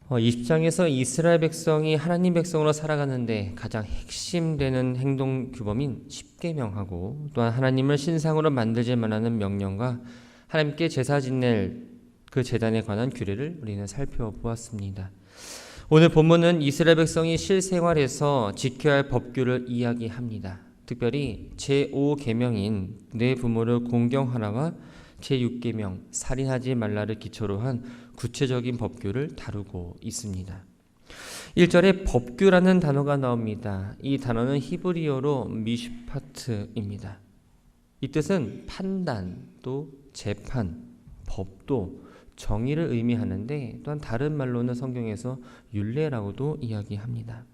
20장에서 이스라엘 백성이 하나님 백성으로 살아가는데 가장 핵심되는 행동 규범인 십계명하고 또한 하나님을 신상으로 만들지 말라는 명령과 하나님께 제사 지낼 그 제단에 관한 규례를 우리는 살펴보았습니다. 오늘 본문은 이스라엘 백성이 실생활에서 지켜야 할 법규를 이야기합니다. 특별히 제5계명인 내 부모를 공경하라와 제6계명 살인하지 말라를 기초로 한 구체적인 법규를 다루고 있습니다. 1절에 법규라는 단어가 나옵니다. 이 단어는 히브리어로 미슈파트입니다. 이 뜻은 판단, 또 재판, 법도, 정의를 의미하는데 또한 다른 말로는 성경에서 율례라고도 이야기합니다.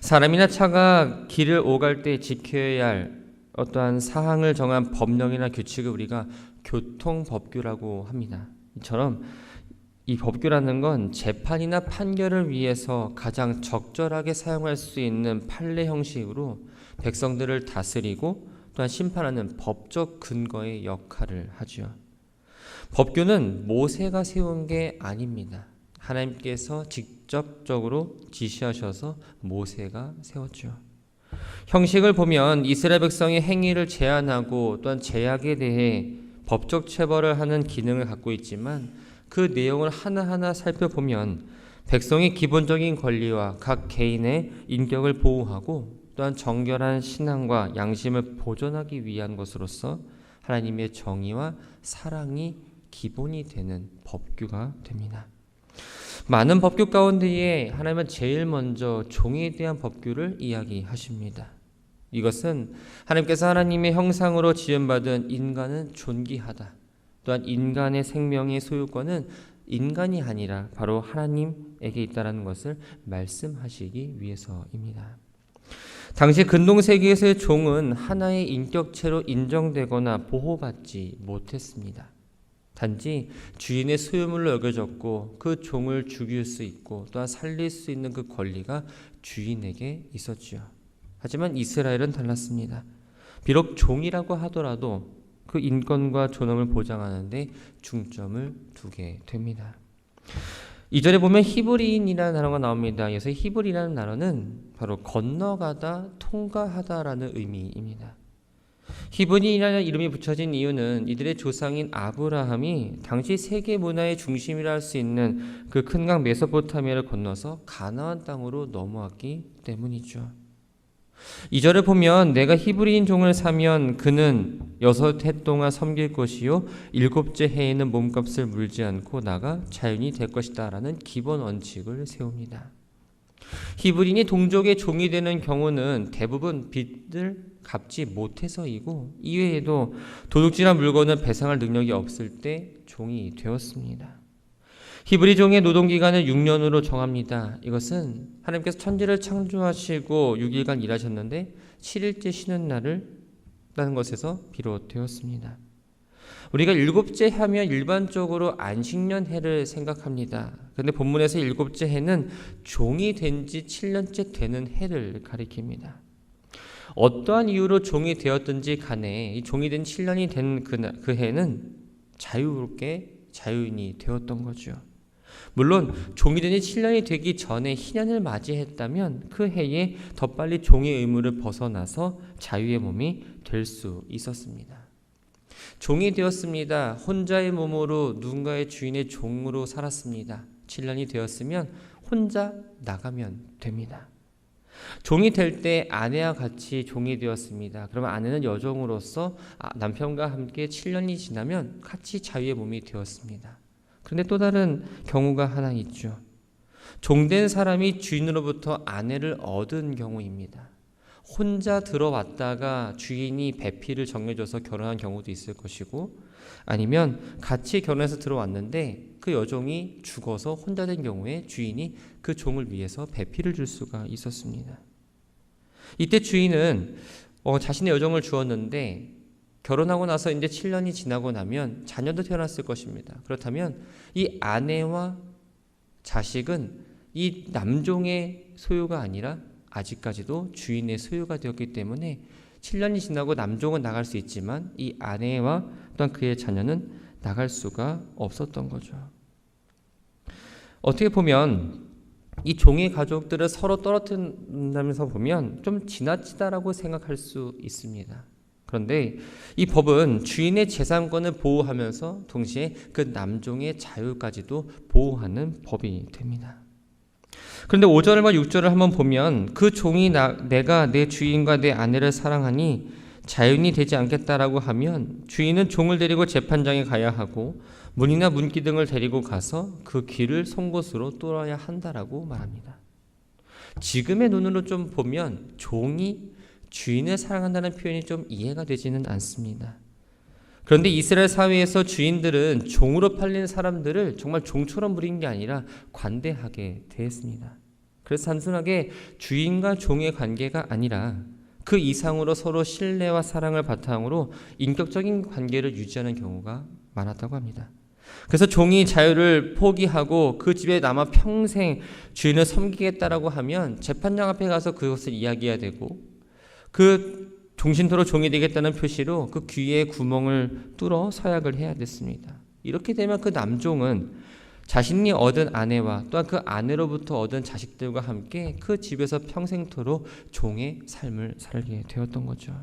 사람이나 차가 길을 오갈 때 지켜야 할 어떠한 사항을 정한 법령이나 규칙을 우리가 교통법규라고 합니다. 이처럼 이 법규라는 건 재판이나 판결을 위해서 가장 적절하게 사용할 수 있는 판례 형식으로 백성들을 다스리고 또한 심판하는 법적 근거의 역할을 하죠. 법규는 모세가 세운 게 아닙니다. 하나님께서 직접적으로 지시하셔서 모세가 세웠죠. 형식을 보면 이스라엘 백성의 행위를 제한하고 또한 제약에 대해 법적 처벌을 하는 기능을 갖고 있지만 그 내용을 하나하나 살펴보면 백성의 기본적인 권리와 각 개인의 인격을 보호하고 또한 정결한 신앙과 양심을 보존하기 위한 것으로서 하나님의 정의와 사랑이 기본이 되는 법규가 됩니다. 많은 법규 가운데에 하나님은 제일 먼저 종에 대한 법규를 이야기하십니다. 이것은 하나님께서 하나님의 형상으로 지음받은 인간은 존귀하다. 또한 인간의 생명의 소유권은 인간이 아니라 바로 하나님에게 있다는 것을 말씀하시기 위해서입니다. 당시 근동세계에서의 종은 하나의 인격체로 인정되거나 보호받지 못했습니다. 단지 주인의 소유물로 여겨졌고 그 종을 죽일 수 있고 또한 살릴 수 있는 그 권리가 주인에게 있었지요. 하지만 이스라엘은 달랐습니다. 비록 종이라고 하더라도 그 인권과 존엄을 보장하는데 중점을 두게 됩니다. 2절에 보면 히브리인이라는 단어가 나옵니다. 그래서 히브리라는 단어는 바로 건너가다, 통과하다라는 의미입니다. 히브리인이라는 이름이 붙여진 이유는 이들의 조상인 아브라함이 당시 세계 문화의 중심이라 할 수 있는 그 큰 강 메소포타미아를 건너서 가나안 땅으로 넘어왔기 때문이죠. 2절을 보면 내가 히브리인 종을 사면 그는 6해 동안 섬길 것이요 7째 해에는 몸값을 물지 않고 나가 자연이 될 것이다 라는 기본 원칙을 세웁니다. 히브리인이 동족의 종이 되는 경우는 대부분 빚을 갚지 못해서이고 이외에도 도둑질한 물건을 배상할 능력이 없을 때 종이 되었습니다. 히브리 종의 노동기간을 6년으로 정합니다. 이것은 하나님께서 천지를 창조하시고 6일간 일하셨는데 7일째 쉬는 날을 라는 것에서 비롯되었습니다. 우리가 7째 하면 일반적으로 안식년 해를 생각합니다. 그런데 본문에서 7째 해는 종이 된 지 7년째 되는 해를 가리킵니다. 어떠한 이유로 종이 되었든지 간에 이 종이 된 7년이 된 그 해는 자유롭게 자유인이 되었던 거죠. 물론 종이 된 지 7년이 되기 전에 희년을 맞이했다면 그 해에 더 빨리 종의 의무를 벗어나서 자유의 몸이 될 수 있었습니다. 종이 되었습니다. 혼자의 몸으로 누군가의 주인의 종으로 살았습니다. 7년이 되었으면 혼자 나가면 됩니다. 종이 될 때 아내와 같이 종이 되었습니다. 그러면 아내는 여종으로서 남편과 함께 7년이 지나면 같이 자유의 몸이 되었습니다. 그런데 또 다른 경우가 하나 있죠. 종된 사람이 주인으로부터 아내를 얻은 경우입니다. 혼자 들어왔다가 주인이 배필을 정해줘서 결혼한 경우도 있을 것이고 아니면 같이 결혼해서 들어왔는데 그 여종이 죽어서 혼자 된 경우에 주인이 그 종을 위해서 배필을 줄 수가 있었습니다. 이때 주인은 자신의 여종을 주었는데 결혼하고 나서 이제 7년이 지나고 나면 자녀도 태어났을 것입니다. 그렇다면 이 아내와 자식은 이 남종의 소유가 아니라 아직까지도 주인의 소유가 되었기 때문에 7년이 지나고 남종은 나갈 수 있지만 이 아내와 또한 그의 자녀는 나갈 수가 없었던 거죠. 어떻게 보면 이 종의 가족들을 서로 떨어뜨린다면서 보면 좀 지나치다라고 생각할 수 있습니다. 그런데 이 법은 주인의 재산권을 보호하면서 동시에 그 남종의 자유까지도 보호하는 법이 됩니다. 그런데 5절과 6절을 한번 보면 그 종이 내가 내 주인과 내 아내를 사랑하니 자유인이 되지 않겠다라고 하면 주인은 종을 데리고 재판장에 가야 하고 문이나 문기 등을 데리고 가서 그 길을 송곳으로 뚫어야 한다라고 말합니다. 지금의 눈으로 좀 보면 종이 주인을 사랑한다는 표현이 좀 이해가 되지는 않습니다. 그런데 이스라엘 사회에서 주인들은 종으로 팔린 사람들을 정말 종처럼 부린 게 아니라 관대하게 대했습니다. 그래서 단순하게 주인과 종의 관계가 아니라 그 이상으로 서로 신뢰와 사랑을 바탕으로 인격적인 관계를 유지하는 경우가 많았다고 합니다. 그래서 종이 자유를 포기하고 그 집에 남아 평생 주인을 섬기겠다라고 하면 재판장 앞에 가서 그것을 이야기해야 되고 그 종신토록 종이 되겠다는 표시로 그 귀에 구멍을 뚫어 서약을 해야 됐습니다. 이렇게 되면 그 남종은 자신이 얻은 아내와 또한 그 아내로부터 얻은 자식들과 함께 그 집에서 평생토록 종의 삶을 살게 되었던 거죠.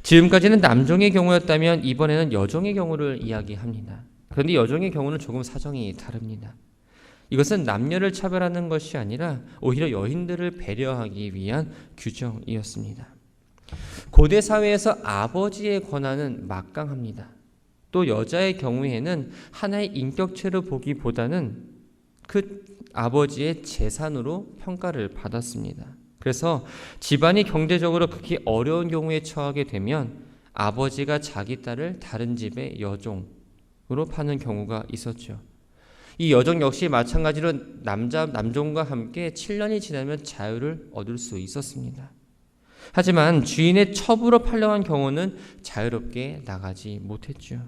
지금까지는 남종의 경우였다면 이번에는 여종의 경우를 이야기합니다. 그런데 여종의 경우는 조금 사정이 다릅니다. 이것은 남녀를 차별하는 것이 아니라 오히려 여인들을 배려하기 위한 규정이었습니다. 고대 사회에서 아버지의 권한은 막강합니다. 또 여자의 경우에는 하나의 인격체로 보기보다는 그 아버지의 재산으로 평가를 받았습니다. 그래서 집안이 경제적으로 극히 어려운 경우에 처하게 되면 아버지가 자기 딸을 다른 집의 여종으로 파는 경우가 있었죠. 이 여종 역시 마찬가지로 남종과 함께 7년이 지나면 자유를 얻을 수 있었습니다. 하지만 주인의 첩으로 팔려간 경우는 자유롭게 나가지 못했죠.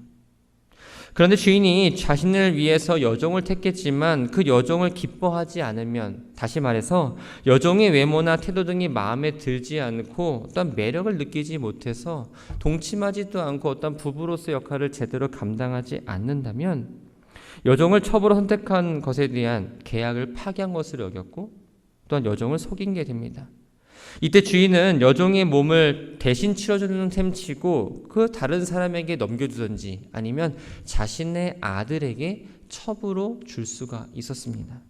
그런데 주인이 자신을 위해서 여종을 택했지만 그 여종을 기뻐하지 않으면, 다시 말해서 여종의 외모나 태도 등이 마음에 들지 않고 어떤 매력을 느끼지 못해서 동침하지도 않고 어떤 부부로서의 역할을 제대로 감당하지 않는다면 여종을 첩으로 선택한 것에 대한 계약을 파기한 것으로 여겼고 또한 여종을 속인 게 됩니다. 이때 주인은 여종의 몸을 대신 치러주는 셈치고 그 다른 사람에게 넘겨주든지 아니면 자신의 아들에게 첩으로 줄 수가 있었습니다.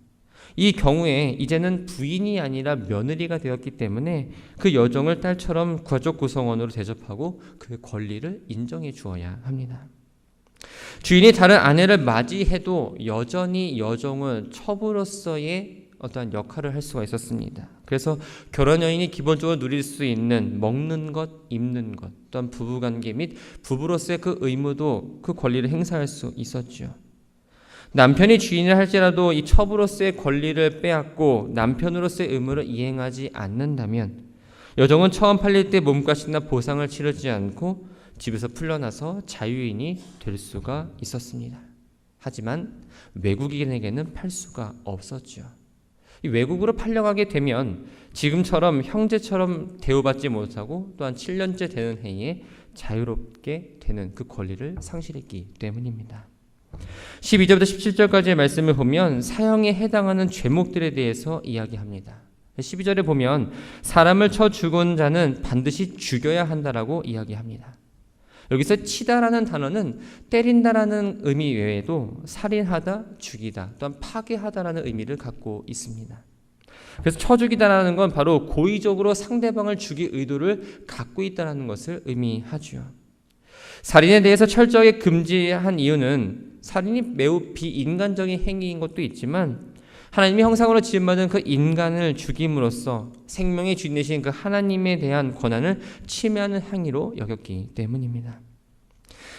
이 경우에 이제는 부인이 아니라 며느리가 되었기 때문에 그 여종을 딸처럼 가족 구성원으로 대접하고 그 권리를 인정해 주어야 합니다. 주인이 다른 아내를 맞이해도 여전히 여종은 첩으로서의 어떠한 역할을 할 수가 있었습니다. 그래서 결혼 여인이 기본적으로 누릴 수 있는 먹는 것, 입는 것, 또한 부부관계 및 부부로서의 그 의무도 그 권리를 행사할 수 있었죠. 남편이 주인을 할지라도 이 첩으로서의 권리를 빼앗고 남편으로서의 의무를 이행하지 않는다면 여종은 처음 팔릴 때 몸값이나 보상을 치르지 않고 집에서 풀려나서 자유인이 될 수가 있었습니다. 하지만 외국인에게는 팔 수가 없었죠. 이 외국으로 팔려가게 되면 지금처럼 형제처럼 대우받지 못하고 또한 7년째 되는 해에 자유롭게 되는 그 권리를 상실했기 때문입니다. 12절부터 17절까지의 말씀을 보면 사형에 해당하는 죄목들에 대해서 이야기합니다. 12절에 보면 사람을 쳐 죽은 자는 반드시 죽여야 한다라고 이야기합니다. 여기서 치다라는 단어는 때린다라는 의미 외에도 살인하다, 죽이다, 또한 파괴하다라는 의미를 갖고 있습니다. 그래서 쳐 죽이다라는 건 바로 고의적으로 상대방을 죽일 의도를 갖고 있다는 것을 의미하죠. 살인에 대해서 철저하게 금지한 이유는 살인이 매우 비인간적인 행위인 것도 있지만 하나님의 형상으로 지음받은 그 인간을 죽임으로써 생명의 주인이신 그 하나님에 대한 권한을 침해하는 행위로 여겼기 때문입니다.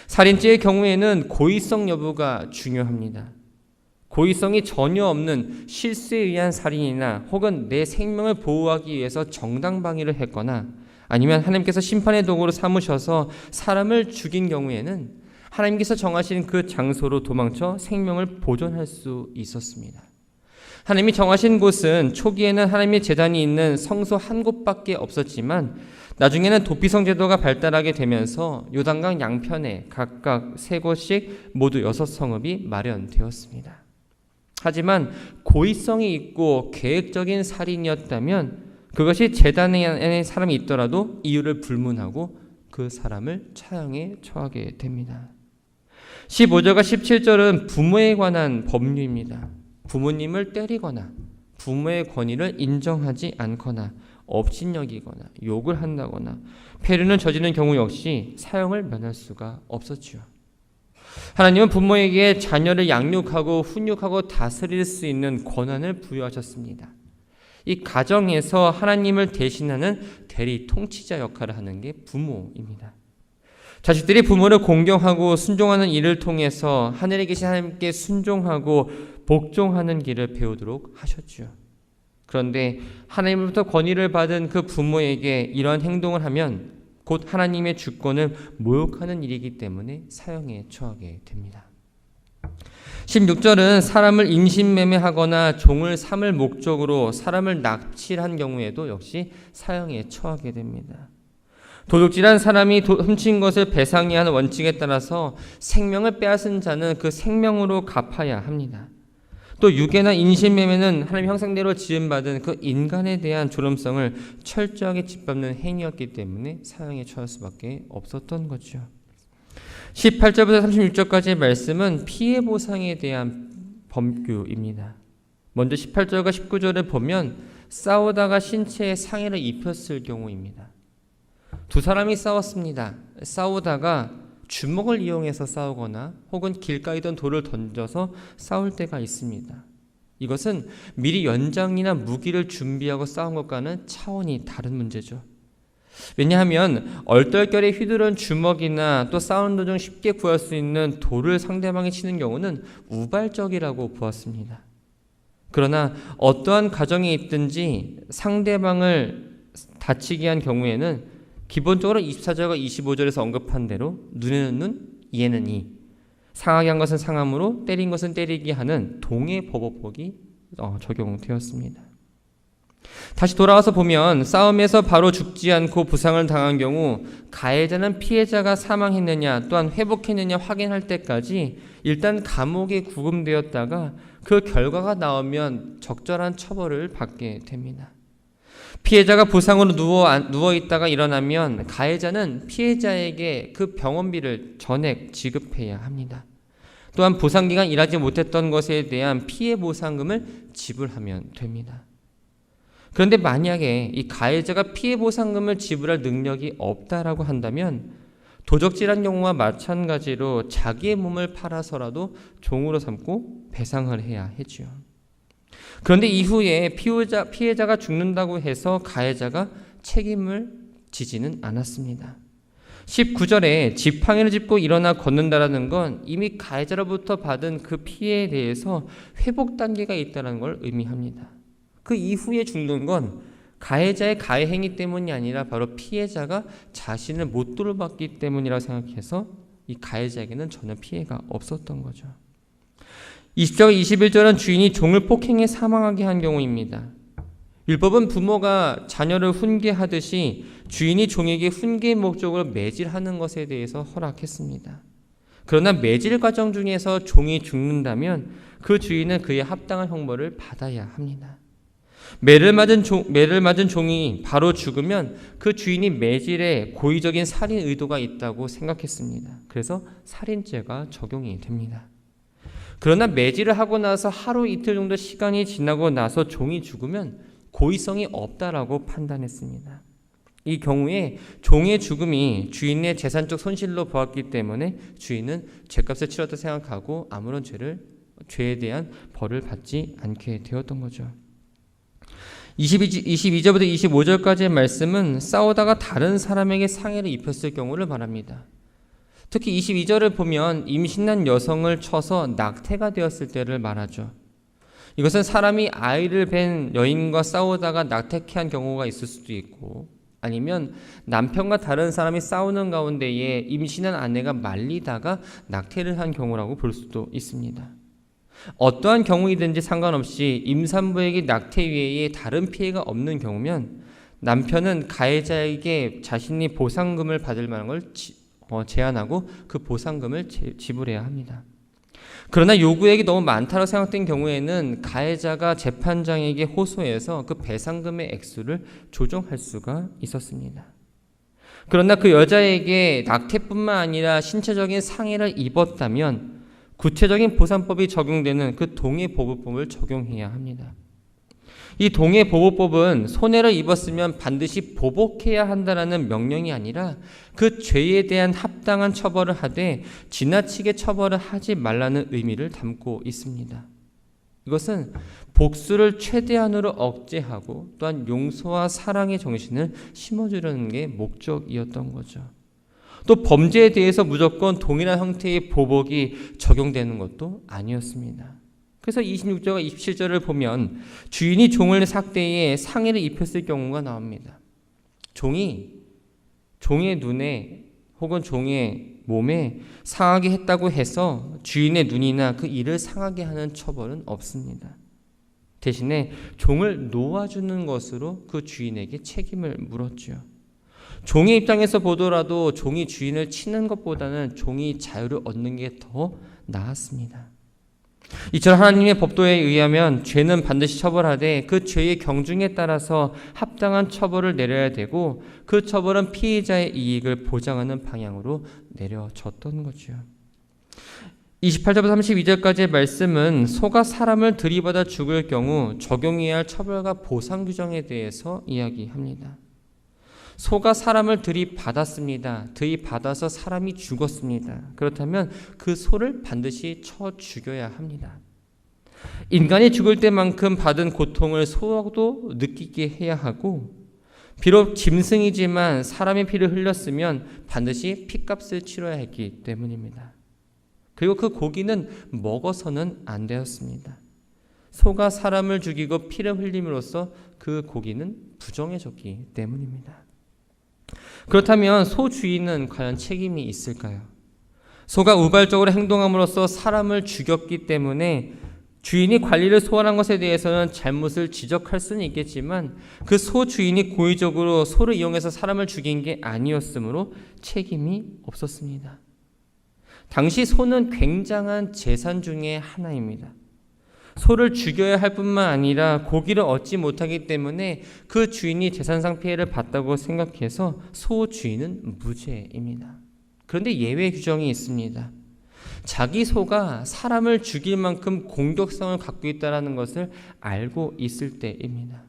살인죄의 경우에는 고의성 여부가 중요합니다. 고의성이 전혀 없는 실수에 의한 살인이나 혹은 내 생명을 보호하기 위해서 정당방위를 했거나 아니면 하나님께서 심판의 도구로 삼으셔서 사람을 죽인 경우에는 하나님께서 정하신 그 장소로 도망쳐 생명을 보존할 수 있었습니다. 하나님이 정하신 곳은 초기에는 하나님의 제단이 있는 성소 한 곳밖에 없었지만 나중에는 도피성 제도가 발달하게 되면서 요단강 양편에 각각 3곳씩 모두 6성읍이 마련되었습니다. 하지만 고의성이 있고 계획적인 살인이었다면 그것이 재단 안에 사람이 있더라도 이유를 불문하고 그 사람을 처형에 처하게 됩니다. 15절과 17절은 부모에 관한 법률입니다. 부모님을 때리거나 부모의 권위를 인정하지 않거나 업신여기거나 욕을 한다거나 폐륜을 저지르는 경우 역시 사형을 면할 수가 없었죠. 하나님은 부모에게 자녀를 양육하고 훈육하고 다스릴 수 있는 권한을 부여하셨습니다. 이 가정에서 하나님을 대신하는 대리 통치자 역할을 하는 게 부모입니다. 자식들이 부모를 공경하고 순종하는 일을 통해서 하늘에 계신 하나님께 순종하고 복종하는 길을 배우도록 하셨죠. 그런데 하나님으로부터 권위를 받은 그 부모에게 이러한 행동을 하면 곧 하나님의 주권을 모욕하는 일이기 때문에 사형에 처하게 됩니다. 16절은 사람을 인신매매하거나 종을 삼을 목적으로 사람을 납치한 경우에도 역시 사형에 처하게 됩니다. 도둑질한 사람이 훔친 것을 배상해야 하는 원칙에 따라서 생명을 빼앗은 자는 그 생명으로 갚아야 합니다. 또 유괴나 인신매매는 하나님 형상대로 지음받은 그 인간에 대한 존엄성을 철저하게 짓밟는 행위였기 때문에 사형에 처할 수밖에 없었던 거죠. 18절부터 36절까지의 말씀은 피해 보상에 대한 법규입니다. 먼저 18절과 19절을 보면 싸우다가 신체에 상해를 입혔을 경우입니다. 두 사람이 싸웠습니다. 싸우다가 주먹을 이용해서 싸우거나 혹은 길가에 있던 돌을 던져서 싸울 때가 있습니다. 이것은 미리 연장이나 무기를 준비하고 싸운 것과는 차원이 다른 문제죠. 왜냐하면 얼떨결에 휘두른 주먹이나 또 싸우는 도중 쉽게 구할 수 있는 돌을 상대방이 치는 경우는 우발적이라고 보았습니다. 그러나 어떠한 가정에 있든지 상대방을 다치게 한 경우에는 기본적으로 24절과 25절에서 언급한 대로 눈에는 눈, 이에는 이, 상하게 한 것은 상함으로 때린 것은 때리게 하는 동해 법어법이 적용되었습니다. 다시 돌아와서 보면 싸움에서 바로 죽지 않고 부상을 당한 경우 가해자는 피해자가 사망했느냐 또한 회복했느냐 확인할 때까지 일단 감옥에 구금되었다가 그 결과가 나오면 적절한 처벌을 받게 됩니다. 피해자가 부상으로 누워 있다가 일어나면 가해자는 피해자에게 그 병원비를 전액 지급해야 합니다. 또한 부상기간 일하지 못했던 것에 대한 피해 보상금을 지불하면 됩니다. 그런데 만약에 이 가해자가 피해 보상금을 지불할 능력이 없다라고 한다면 도적질한 경우와 마찬가지로 자기의 몸을 팔아서라도 종으로 삼고 배상을 해야 하죠. 그런데 이후에 피해자가 죽는다고 해서 가해자가 책임을 지지는 않았습니다. 19절에 지팡이를 짚고 일어나 걷는다라는 건 이미 가해자로부터 받은 그 피해에 대해서 회복 단계가 있다는 걸 의미합니다. 그 이후에 죽는 건 가해자의 가해 행위 때문이 아니라 바로 피해자가 자신을 못 돌봤기 때문이라고 생각해서 이 가해자에게는 전혀 피해가 없었던 거죠. 20절과 21절은 주인이 종을 폭행해 사망하게 한 경우입니다. 율법은 부모가 자녀를 훈계하듯이 주인이 종에게 훈계의 목적으로 매질하는 것에 대해서 허락했습니다. 그러나 매질 과정 중에서 종이 죽는다면 그 주인은 그에 합당한 형벌을 받아야 합니다. 매를 맞은 종이 바로 죽으면 그 주인이 매질에 고의적인 살인 의도가 있다고 생각했습니다. 그래서 살인죄가 적용이 됩니다. 그러나 매질을 하고 나서 하루 이틀 정도 시간이 지나고 나서 종이 죽으면 고의성이 없다라고 판단했습니다. 이 경우에 종의 죽음이 주인의 재산적 손실로 보았기 때문에 주인은 죄값을 치렀다 생각하고 아무런 죄에 대한 벌을 받지 않게 되었던 거죠. 22절부터 25절까지의 말씀은 싸우다가 다른 사람에게 상해를 입혔을 경우를 말합니다. 특히 22절을 보면 임신한 여성을 쳐서 낙태가 되었을 때를 말하죠. 이것은 사람이 아이를 뵌 여인과 싸우다가 낙태케 한 경우가 있을 수도 있고 아니면 남편과 다른 사람이 싸우는 가운데에 임신한 아내가 말리다가 낙태를 한 경우라고 볼 수도 있습니다. 어떠한 경우이든지 상관없이 임산부에게 낙태 외에 다른 피해가 없는 경우면 남편은 가해자에게 자신이 보상금을 받을 만한 걸 제한하고 그 보상금을 지불해야 합니다. 그러나 요구액이 너무 많다고 생각된 경우에는 가해자가 재판장에게 호소해서 그 배상금의 액수를 조정할 수가 있었습니다. 그러나 그 여자에게 낙태뿐만 아니라 신체적인 상해를 입었다면 구체적인 보상법이 적용되는 그 동해보호법을 적용해야 합니다. 이 동해보호법은 손해를 입었으면 반드시 보복해야 한다는 명령이 아니라 그 죄에 대한 합당한 처벌을 하되 지나치게 처벌을 하지 말라는 의미를 담고 있습니다. 이것은 복수를 최대한으로 억제하고 또한 용서와 사랑의 정신을 심어주려는 게 목적이었던 거죠. 또 범죄에 대해서 무조건 동일한 형태의 보복이 적용되는 것도 아니었습니다. 그래서 26절과 27절을 보면 주인이 종을 삭대해 상해를 입혔을 경우가 나옵니다. 종의 눈에 혹은 종의 몸에 상하게 했다고 해서 주인의 눈이나 그 이를 상하게 하는 처벌은 없습니다. 대신에 종을 놓아주는 것으로 그 주인에게 책임을 물었죠. 종의 입장에서 보더라도 종이 주인을 치는 것보다는 종이 자유를 얻는 게 더 나았습니다. 이처럼 하나님의 법도에 의하면 죄는 반드시 처벌하되 그 죄의 경중에 따라서 합당한 처벌을 내려야 되고 그 처벌은 피해자의 이익을 보장하는 방향으로 내려졌던 거죠. 28절부터 32절까지의 말씀은 소가 사람을 들이받아 죽을 경우 적용해야 할 처벌과 보상 규정에 대해서 이야기합니다. 소가 사람을 들이받았습니다. 들이받아서 사람이 죽었습니다. 그렇다면 그 소를 반드시 쳐 죽여야 합니다. 인간이 죽을 때만큼 받은 고통을 소도 느끼게 해야 하고 비록 짐승이지만 사람의 피를 흘렸으면 반드시 피값을 치러야 했기 때문입니다. 그리고 그 고기는 먹어서는 안 되었습니다. 소가 사람을 죽이고 피를 흘림으로써 그 고기는 부정해졌기 때문입니다. 그렇다면 소 주인은 과연 책임이 있을까요? 소가 우발적으로 행동함으로써 사람을 죽였기 때문에 주인이 관리를 소홀한 것에 대해서는 잘못을 지적할 수는 있겠지만 그 소 주인이 고의적으로 소를 이용해서 사람을 죽인 게 아니었으므로 책임이 없었습니다. 당시 소는 굉장한 재산 중에 하나입니다. 소를 죽여야 할 뿐만 아니라 고기를 얻지 못하기 때문에 그 주인이 재산상 피해를 봤다고 생각해서 소 주인은 무죄입니다. 그런데 예외 규정이 있습니다. 자기 소가 사람을 죽일 만큼 공격성을 갖고 있다는 것을 알고 있을 때입니다.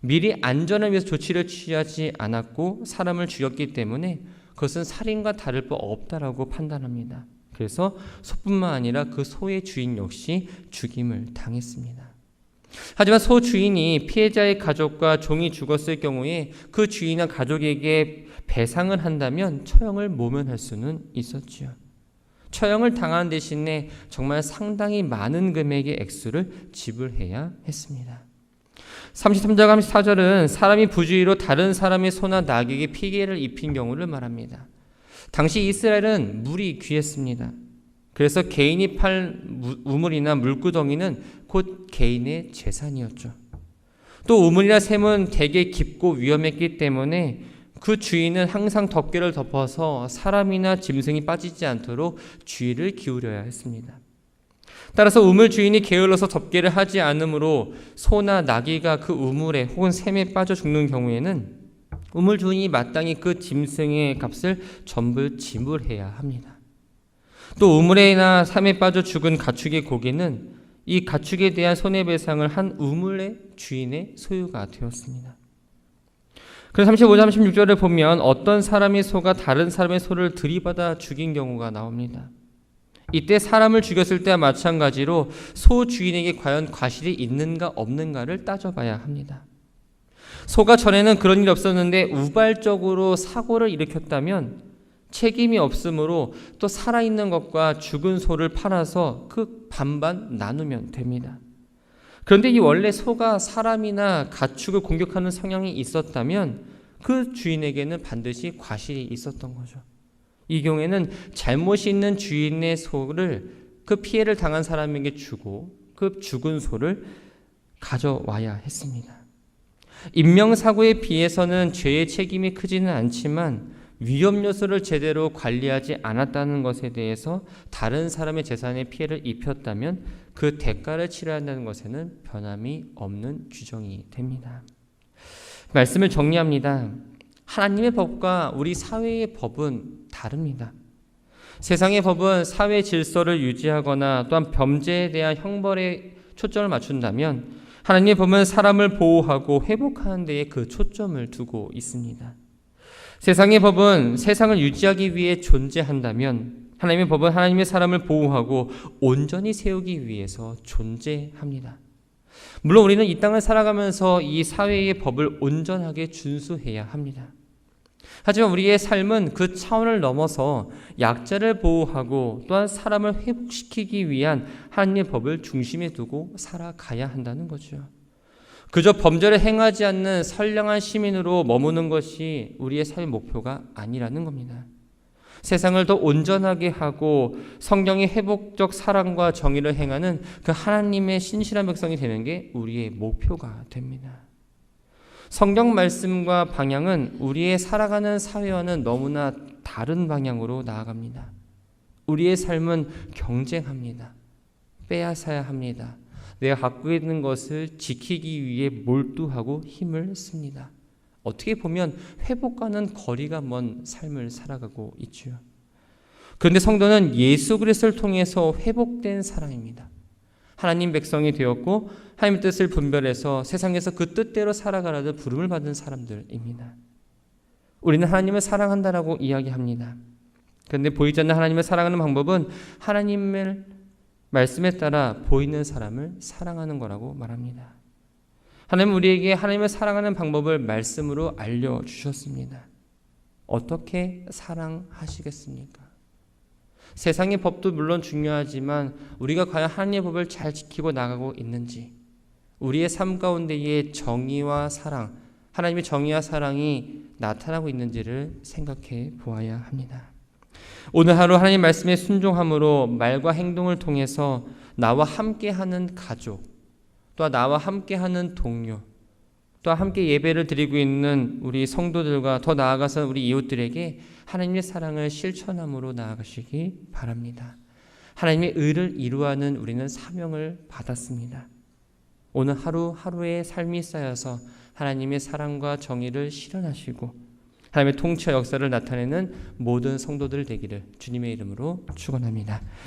미리 안전을 위해서 조치를 취하지 않았고 사람을 죽였기 때문에 그것은 살인과 다를 바 없다라고 판단합니다. 그래서 소뿐만 아니라 그 소의 주인 역시 죽임을 당했습니다. 하지만 소 주인이 피해자의 가족과 종이 죽었을 경우에 그 주인과 가족에게 배상을 한다면 처형을 모면할 수는 있었지요. 처형을 당한 대신에 정말 상당히 많은 금액의 액수를 지불해야 했습니다. 33절과 34절은 사람이 부주의로 다른 사람의 소나 낙에게 피해를 입힌 경우를 말합니다. 당시 이스라엘은 물이 귀했습니다. 그래서 개인이 팔 우물이나 물구덩이는 곧 개인의 재산이었죠. 또 우물이나 샘은 되게 깊고 위험했기 때문에 그 주인은 항상 덮개를 덮어서 사람이나 짐승이 빠지지 않도록 주의를 기울여야 했습니다. 따라서 우물 주인이 게을러서 덮개를 하지 않으므로 소나 나귀가 그 우물에 혹은 샘에 빠져 죽는 경우에는 우물 주인이 마땅히 그 짐승의 값을 전부 지불해야 합니다. 또 우물에나 샘에 빠져 죽은 가축의 고기는 이 가축에 대한 손해배상을 한 우물의 주인의 소유가 되었습니다. 그래서 35절 36절을 보면 어떤 사람의 소가 다른 사람의 소를 들이받아 죽인 경우가 나옵니다. 이때 사람을 죽였을 때와 마찬가지로 소 주인에게 과연 과실이 있는가 없는가를 따져봐야 합니다. 소가 전에는 그런 일이 없었는데 우발적으로 사고를 일으켰다면 책임이 없으므로 또 살아있는 것과 죽은 소를 팔아서 그 반반 나누면 됩니다. 그런데 이 원래 소가 사람이나 가축을 공격하는 성향이 있었다면 그 주인에게는 반드시 과실이 있었던 거죠. 이 경우에는 잘못이 있는 주인의 소를 그 피해를 당한 사람에게 주고 그 죽은 소를 가져와야 했습니다. 인명사고에 비해서는 죄의 책임이 크지는 않지만 위험 요소를 제대로 관리하지 않았다는 것에 대해서 다른 사람의 재산에 피해를 입혔다면 그 대가를 치러야 한다는 것에는 변함이 없는 규정이 됩니다. 말씀을 정리합니다. 하나님의 법과 우리 사회의 법은 다릅니다. 세상의 법은 사회 질서를 유지하거나 또한 범죄에 대한 형벌에 초점을 맞춘다면 하나님의 법은 사람을 보호하고 회복하는 데에 그 초점을 두고 있습니다. 세상의 법은 세상을 유지하기 위해 존재한다면 하나님의 법은 하나님의 사람을 보호하고 온전히 세우기 위해서 존재합니다. 물론 우리는 이 땅을 살아가면서 이 사회의 법을 온전하게 준수해야 합니다. 하지만 우리의 삶은 그 차원을 넘어서 약자를 보호하고 또한 사람을 회복시키기 위한 하나님의 법을 중심에 두고 살아가야 한다는 거죠. 그저 범죄를 행하지 않는 선량한 시민으로 머무는 것이 우리의 삶의 목표가 아니라는 겁니다. 세상을 더 온전하게 하고 성경의 회복적 사랑과 정의를 행하는 그 하나님의 신실한 백성이 되는 게 우리의 목표가 됩니다. 성경 말씀과 방향은 우리의 살아가는 사회와는 너무나 다른 방향으로 나아갑니다. 우리의 삶은 경쟁합니다. 빼앗아야 합니다. 내가 갖고 있는 것을 지키기 위해 몰두하고 힘을 씁니다. 어떻게 보면 회복과는 거리가 먼 삶을 살아가고 있죠. 그런데 성도는 예수 그리스도를 통해서 회복된 사람입니다. 하나님 백성이 되었고 하나님의 뜻을 분별해서 세상에서 그 뜻대로 살아가라는 부름을 받은 사람들입니다. 우리는 하나님을 사랑한다라고 이야기합니다. 그런데 보이지 않는 하나님을 사랑하는 방법은 하나님의 말씀에 따라 보이는 사람을 사랑하는 거라고 말합니다. 하나님은 우리에게 하나님을 사랑하는 방법을 말씀으로 알려주셨습니다. 어떻게 사랑하시겠습니까? 세상의 법도 물론 중요하지만 우리가 과연 하나님의 법을 잘 지키고 나가고 있는지, 우리의 삶 가운데의 정의와 사랑, 하나님의 정의와 사랑이 나타나고 있는지를 생각해 보아야 합니다. 오늘 하루 하나님 말씀에 순종함으로 말과 행동을 통해서 나와 함께하는 가족, 또 나와 함께하는 동료, 또 함께 예배를 드리고 있는 우리 성도들과 더 나아가서 우리 이웃들에게 하나님의 사랑을 실천함으로 나아가시기 바랍니다. 하나님의 의를 이루어하는 우리는 사명을 받았습니다. 오늘 하루하루의 삶이 쌓여서 하나님의 사랑과 정의를 실현하시고 하나님의 통치 역사를 나타내는 모든 성도들 되기를 주님의 이름으로 축원합니다.